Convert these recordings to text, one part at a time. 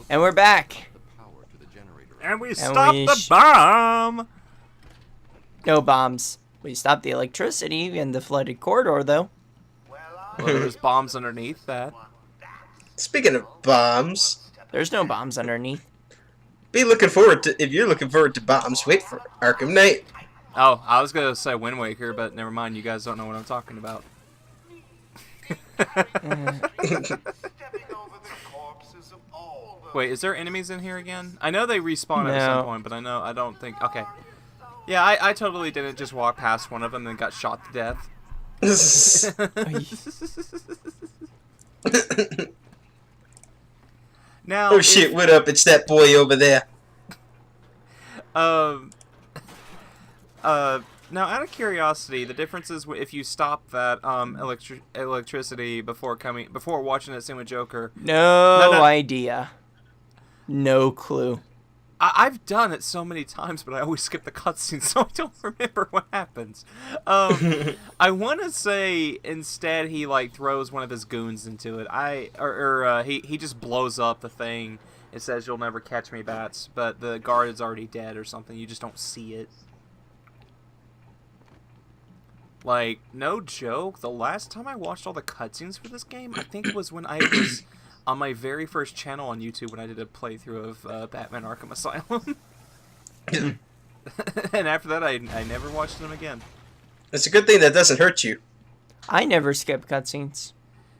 And we're back. And we stopped the bomb! No bombs. We stopped the electricity in the flooded corridor, though. Well, there's bombs underneath that. Speaking of bombs, There's no bombs underneath. if you're looking forward to bombs, wait for Arkham Knight. Oh, I was gonna say Wind Waker, but never mind. You guys don't know what I'm talking about. Wait, is there enemies in here again? I know they respawn at some point, but I don't think. Okay. Yeah, I totally didn't just walk past one of them and got shot to death. Now, oh shit! What up? It's that boy over there. Now, out of curiosity, the difference is if you stop that electricity before watching that scene with Joker. No idea. No clue. I've done it so many times, but I always skip the cutscene, so I don't remember what happens. I want to say instead he like throws one of his goons into it. He just blows up the thing. It says "You'll never catch me, bats," but the guard is already dead or something. You just don't see it. Like, no joke, the last time I watched all the cutscenes for this game, I think it was when I was on my very first channel on YouTube when I did a playthrough of Batman Arkham Asylum. And after that, I never watched them again. It's a good thing that doesn't hurt you. I never skip cutscenes.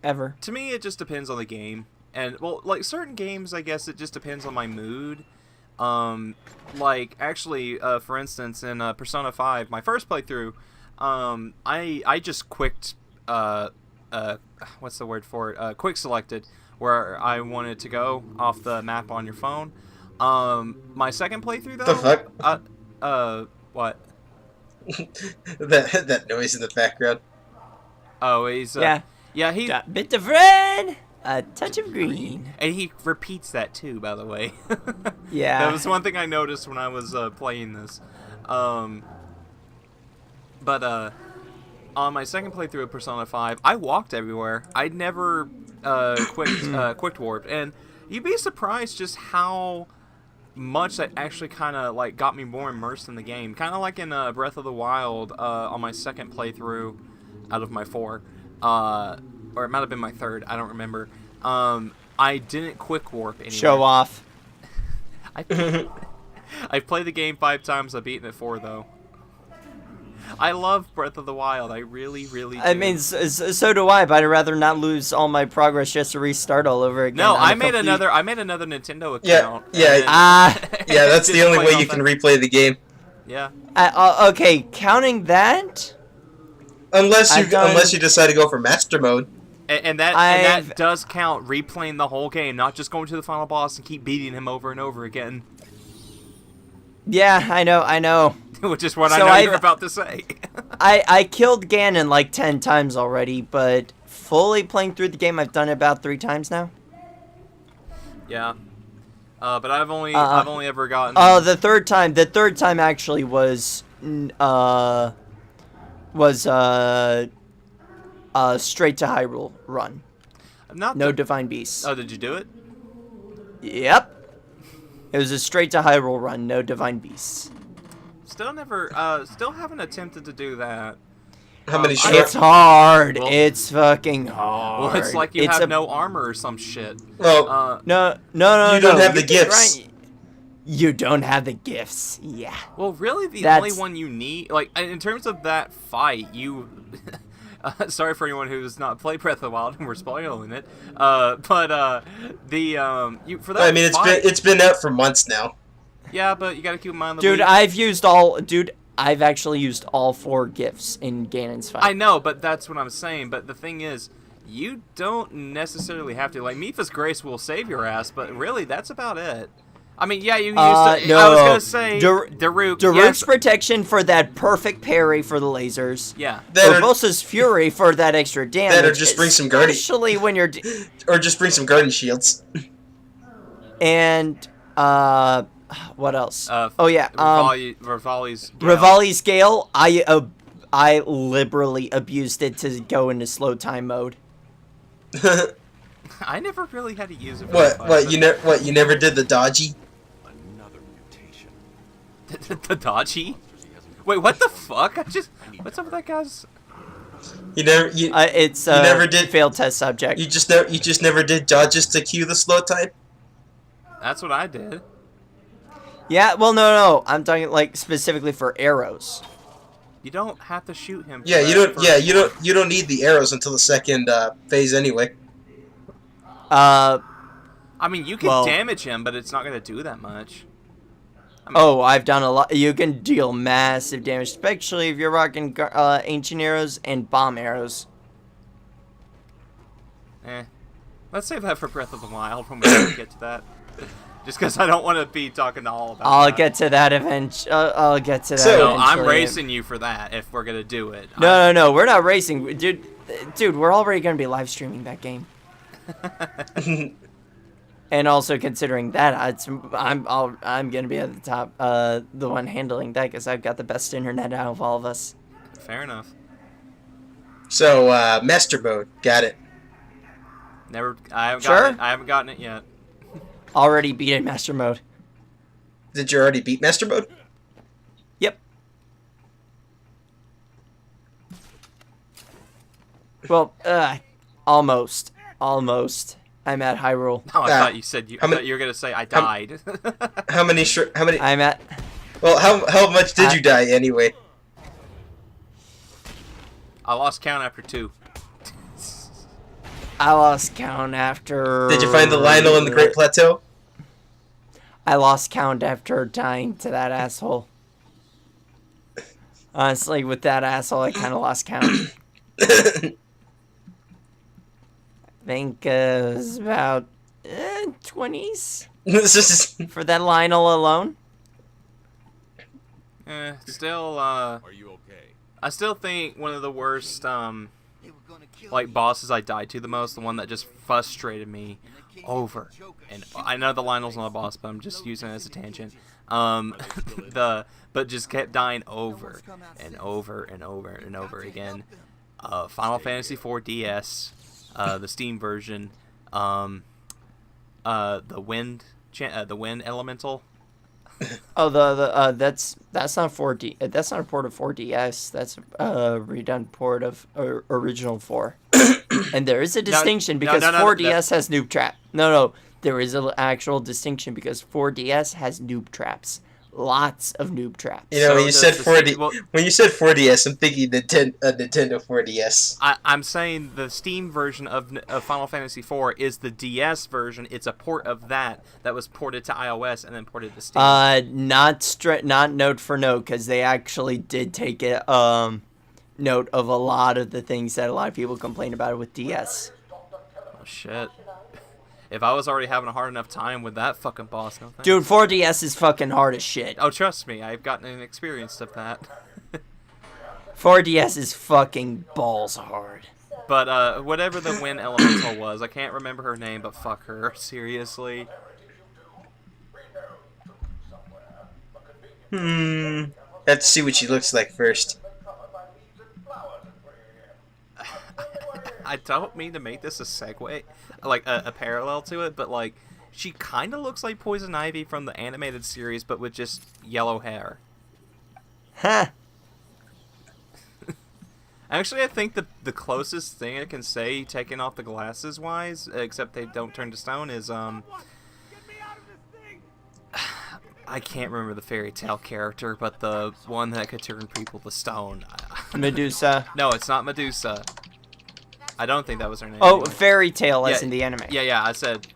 Ever. To me, it just depends on the game. And, well, like, certain games, I guess it just depends on my mood. Like, actually, for instance, in Persona 5, my first playthrough, I just what's the word for it? Quick selected where I wanted to go off the map on your phone. My second playthrough though. The fuck? What? that noise in the background. Oh, he's yeah, he a bit of red, a touch of green. And he repeats that too, by the way. Yeah. That was one thing I noticed when I was playing this. But on my second playthrough of Persona 5, I walked everywhere. I'd never quick warped, and you'd be surprised just how much that actually kind of like got me more immersed in the game. Kind of like in Breath of the Wild on my second playthrough out of my 4, or it might have been my 3rd. I don't remember. I didn't quick warp anywhere. Show off. I've played the game 5 times. I've beaten it 4 though. I love Breath of the Wild. I really, really do. I mean, so do I, but I'd rather not lose all my progress just to restart all over again. No, I made another Nintendo account. Yeah, that's the only way you can replay the game. Yeah. Okay, counting that. Unless you decide to go for master mode. And that does count replaying the whole game, not just going to the final boss and keep beating him over and over again. Yeah, I know. Which is what I know you're about to say. I killed Ganon like 10 times already, but fully playing through the game, I've done it about 3 times now. Yeah. But I've only ever gotten. The third time actually was straight to Hyrule run. No Divine Beasts. Oh, did you do it? Yep. It was a straight to Hyrule run, no Divine Beasts. Still haven't attempted to do that. How many It's hard. Well, it's fucking hard. Well, it's like you have no armor or some shit. Well, no. You don't have the gifts. You don't have the gifts. Yeah. Well, really, the only one you need, like, in terms of that fight, you... sorry for anyone who's not played Breath of the Wild and we're spoiling it. For that I mean, it's been out for months now. Yeah, but you gotta keep in mind I've actually used all 4 gifts in Ganon's fight. I know, but that's what I'm saying. But the thing is, you don't necessarily have to. Like, Mipha's Grace will save your ass, but really, that's about it. I mean, yeah, you used to... No. I was gonna say Daruk. Daruk's protection for that perfect parry for the lasers. Yeah. Urbosa's Fury for that extra damage. That or just bring some guardian... Especially when you're... or just bring some guardian shields. And, what else? Rivali's Gale. I liberally abused it to go into slow time mode. I never really had to use it. For What? You never did the dodgy? Another mutation. the dodgy? Wait, what the fuck? What's up with that guy's? It's you never did failed test subject. You just never did dodges to cue the slow time. That's what I did. Yeah, well, no, I'm talking like specifically for arrows. You don't have to shoot him. Yeah, you don't. Yeah, you don't need the arrows until the second phase anyway. I mean, you can damage him, but it's not gonna do that much. I mean, I've done a lot. You can deal massive damage, especially if you're rocking ancient arrows and bomb arrows. Let's save that for Breath of the Wild when we get to that. Just because I don't want to be talking all about I'll that. get to that eventually. I'll get to that So, eventually. I'm racing you for that if we're gonna do it. No, we're not racing, dude. We're already gonna be live streaming that game. And also considering that, I'm gonna be at the top, the one handling that because I've got the best internet out of all of us. Fair enough. So master mode, got it. I haven't Sure? gotten it. I haven't gotten it yet. Already beat it master mode. Did you already beat master mode? Yep. Well, almost. I'm at Hyrule. Oh, I thought you said I thought you were gonna say I died. How many? I'm at. Well, how much did you die anyway? I lost count after 2. I lost count after. Did you find the Lionel in the Great Plateau? I lost count after dying to that asshole. Honestly, with that asshole, I kind of lost count. I think it was about 20s for that Lionel alone. Still, Are you okay? I still think one of the worst, like, bosses I died to the most, the one that just frustrated me over, and I know the Lionel's not a boss, but I'm just using it as a tangent, but just kept dying over, and over, and over, and over again. Final Fantasy IV DS, the Steam version, the wind elemental. Oh, that's not 4D. That's not a port of 4DS. That's a redone port of original 4. And there is a distinction because 4DS has noob trap. No, there is an actual distinction because 4DS has noob traps. Lots of noob traps. You know, So when you said does the 4D, Steam- well- when you said 4DS, I'm thinking Nintendo 4DS. I'm saying the Steam version of Final Fantasy IV is the DS version. It's a port of that was ported to iOS and then ported to Steam. Not note for note because they actually did take it note of a lot of the things that a lot of people complain about with DS. Oh shit! If I was already having a hard enough time with that fucking boss, no thanks. Dude, 4DS is fucking hard as shit. Oh, trust me, I've gotten an experience of that. 4DS is fucking balls hard. But whatever the Wind Elemental was, I can't remember her name, but fuck her, seriously. Let's see what she looks like first. I don't mean to make this a segue, like a parallel to it, but like she kind of looks like Poison Ivy from the animated series, but with just yellow hair. Huh. Actually, I think the closest thing I can say, taking off the glasses wise, except they don't turn to stone, is I can't remember the fairy tale character, but the one that could turn people to stone. Medusa. No, it's not Medusa. I don't think that was her name. Oh, anyway. Fairy Tale as Yeah, in the anime. Yeah, I said,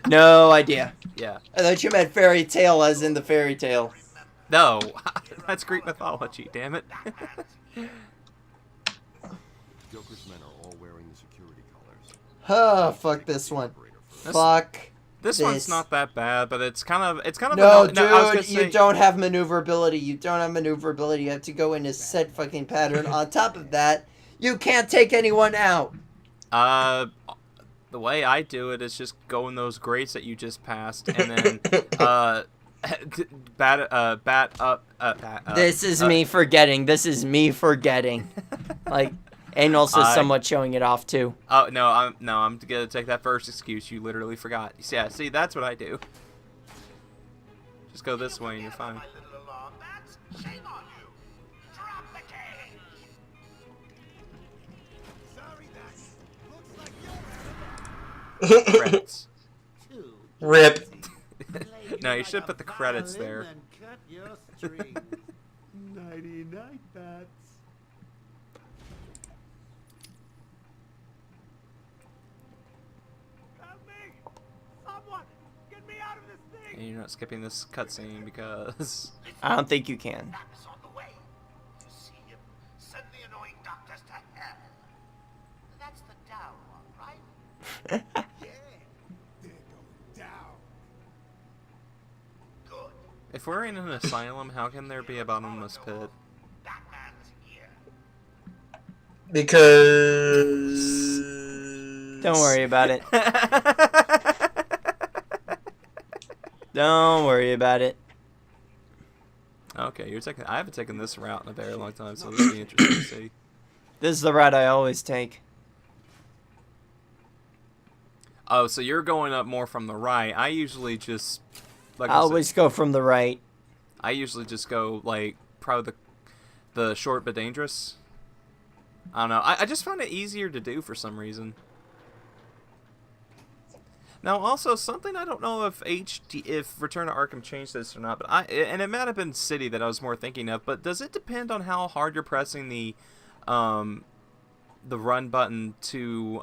No idea. yeah. I thought you meant Fairy Tale as in the fairy tale. No, that's Greek mythology, damn it. Joker's men are all wearing the security colors. Oh, fuck this one. Fuck. This one's not that bad, but it's kind of No, dude, I was gonna dude, you say, don't have maneuverability. You don't have maneuverability. You have to go in a set fucking pattern. On top of that, you can't take anyone out. The way I do it is just go in those grates that you just passed, and then bat up. This is me forgetting. This is me forgetting. Like, And also somewhat showing it off too. Oh no, I'm gonna take that first excuse. You literally forgot. Yeah, see, that's what I do. Just go this way and you're fine. Credits. Rip. No, you should put the credits there. 99 bats. And you're not skipping this cutscene because I don't think you can. if we're in an asylum, how can there be a bottomless pit? Because... Don't worry about it. Don't worry about it. Okay, you're taking. I haven't taken this route in a very long time, so this will be interesting to see. This is the route I always take. Oh, so you're going up more from the right. I usually just I always go from the right. I usually just go like probably the short but dangerous. I don't know. I just find it easier to do for some reason. Now, also something I don't know if if Return to Arkham changed this or not, but and it might have been City that I was more thinking of. But does it depend on how hard you're pressing the run button to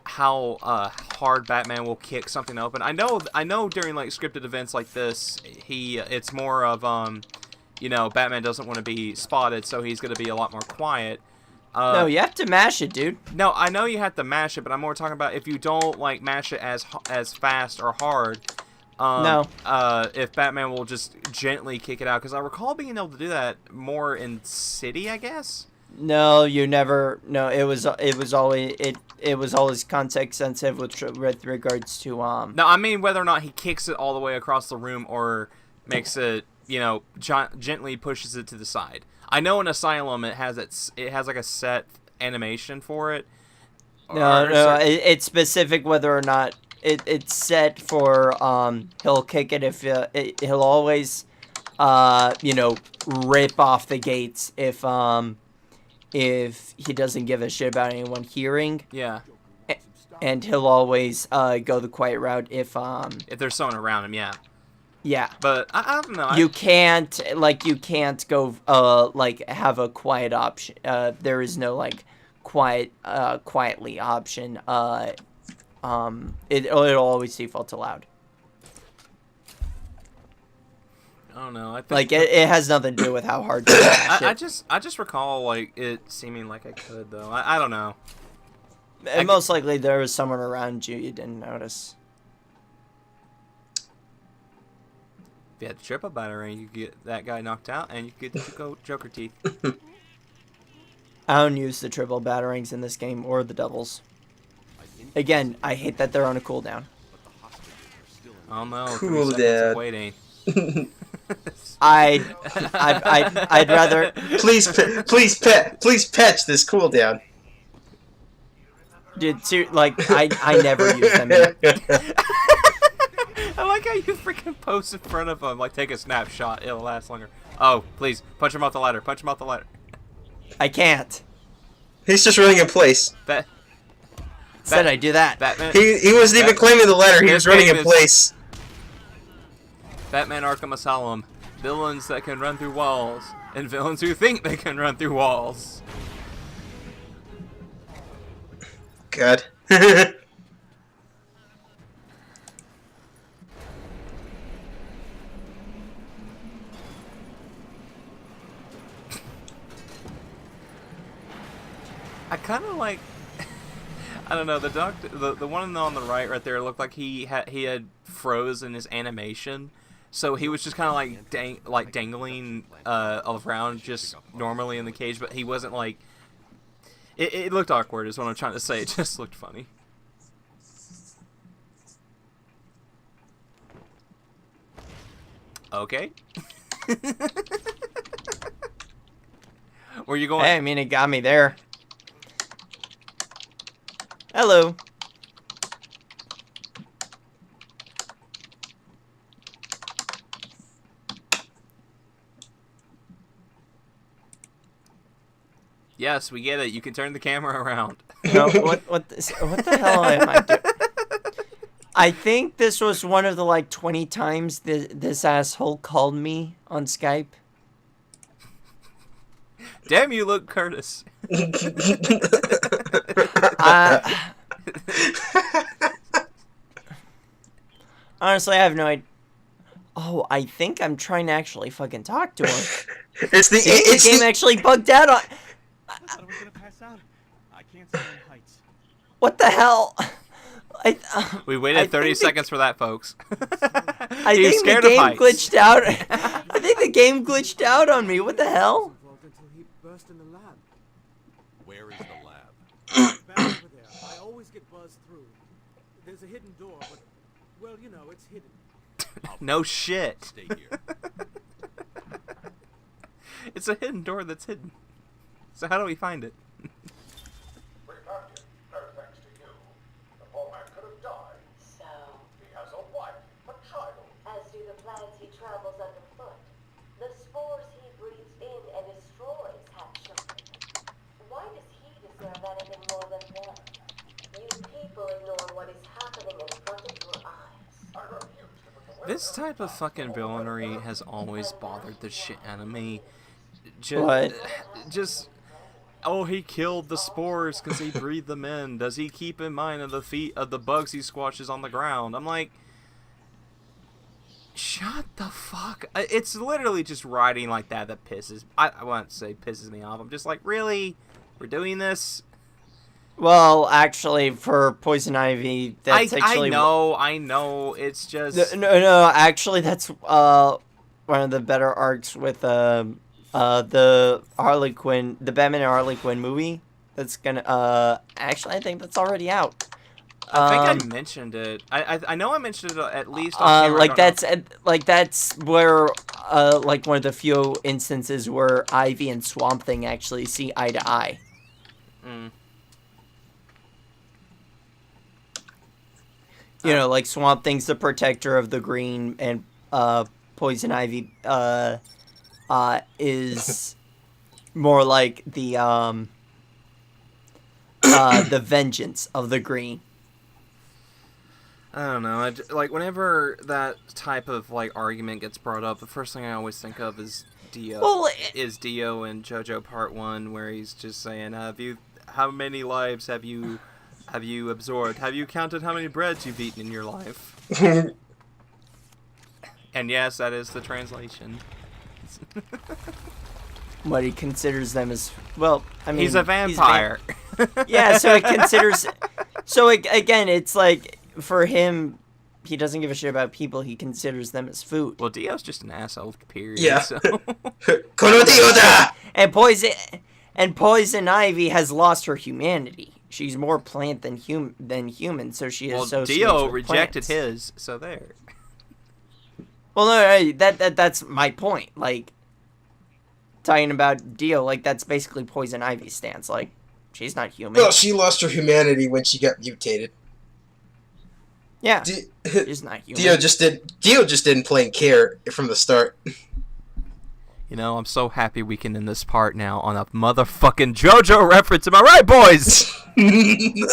how hard Batman will kick something open? I know during like scripted events like this, it's more of you know, Batman doesn't want to be spotted, so he's going to be a lot more quiet. No, you have to mash it, dude. No, I know you have to mash it, but I'm more talking about if you don't like mash it as fast or hard. No. If Batman will just gently kick it out, because I recall being able to do that more in City, I guess. No, you never. No, it was always context sensitive with regards to No, I mean whether or not he kicks it all the way across the room or makes it, you know, gently pushes it to the side. I know in Asylum it has like a set animation for it. No, it's specific whether or not it's set for he'll kick it if he'll always you know, rip off the gates if he doesn't give a shit about anyone hearing. Yeah. And he'll always go the quiet route if there's someone around him, yeah. Yeah. But I don't know. You can't go like have a quiet option. There is no like quietly option. It'll always default to loud. I don't know. I think like it has nothing to do with how hard. I just recall like it seeming like I could though. I don't know. And most likely there was someone around you didn't notice. If you had the triple battery, you could get that guy knocked out, and you could get the Joker teeth. I don't use the triple batarangs in this game or the doubles. Again, I hate that they're on a cooldown. Oh no, Cooldown. Waiting. I'd rather. Please patch this cooldown. Dude, I never use them. I like how you freaking post in front of him, like take a snapshot. It'll last longer. Oh, please punch him off the ladder. Punch him off the ladder. I can't. He's just running in place. Said I do that. Batman. He wasn't even claiming the ladder. He was running in place. Batman Arkham Asylum. Villains that can run through walls, and villains who think they can run through walls. God. I kind of like, I don't know, the one on the right there looked like he had frozen his animation, so he was just kind of like dangling around just normally in the cage, but he wasn't like. It looked awkward, is what I'm trying to say. It just looked funny. Okay. Where you going? Hey, I mean, it got me there. Hello. Yes, we get it. You can turn the camera around. No, what the hell am I doing? I think this was one of the, like, 20 times this asshole called me on Skype. Damn you, Luke Curtis. Honestly, I have no idea. Oh, I think I'm trying to actually fucking talk to him. the game actually bugged out on... I thought I was gonna pass out. I can't stand heights. What the hell? We waited 30 seconds for that, folks. I think the game glitched out. I think the game glitched out on me. What the hell? Until he burst in the lab. Where is the lab? Back over there. I always get buzzed through. There's a hidden door, but, well, you know, it's hidden. No shit. Stay here. It's a hidden door that's hidden. So how do we find it? We found him, no thanks to you. The poor man could have died. So, He has a wife, a child. as do the plants he trambles underfoot, the spores he breathes in and destroys have children. Why does he deserve anything more than them? You people ignore what is happening in front of your eyes. I refuse to put the This type of fucking villainy has always bothered the shit out of me. What? Just... Oh, he killed the spores because he breathed them in. Does he keep in mind of the feet of the bugs he squashes on the ground? I'm like, shut the fuck. It's literally just writing like that pisses. I won't say pisses me off. I'm just like, really, we're doing this. Well, actually, for Poison Ivy, that's actually... I know. It's just... No, actually, that's one of the better arcs with the Harley Quinn, the Batman and Harley Quinn movie. That's gonna... actually, I think that's already out. I think I mentioned it. I know I mentioned it at least on camera. That's where like one of the few instances where Ivy and Swamp Thing actually see eye to eye. Mm. You know, like Swamp Thing's the protector of the green, and Poison Ivy is more like the vengeance of the green. I don't know. Like, whenever that type of, like, argument gets brought up, the first thing I always think of is Dio. Well, is Dio in JoJo Part 1, where he's just saying, how many lives have you absorbed? Have you counted how many breads you've eaten in your life? And yes, that is the translation. What he considers them as... Well, I mean... He's a vampire. Yeah, so it considers... So, again, it's like... For him, he doesn't give a shit about people. He considers them as food. Well, Dio's just an asshole, period. Yeah. So. Kono Dio da! And Poison Ivy has lost her humanity. She's more plant than human, so she Well, associates Dio with rejected plants. his, so there. Well, no, that's my point. Like, talking about Dio, like, that's basically Poison Ivy's stance. Like, she's not human. Well, she lost her humanity when she got mutated. Yeah, she's not human. Dio just didn't plain care from the start. You know, I'm so happy we can end this part now on a motherfucking JoJo reference. Am I right, boys?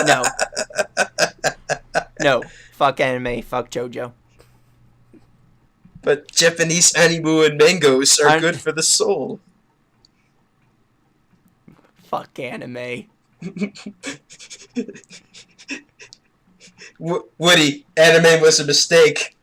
No. No. Fuck anime. Fuck JoJo. But Japanese anime and mangoes are good for the soul. Fuck anime. Woody, anime was a mistake.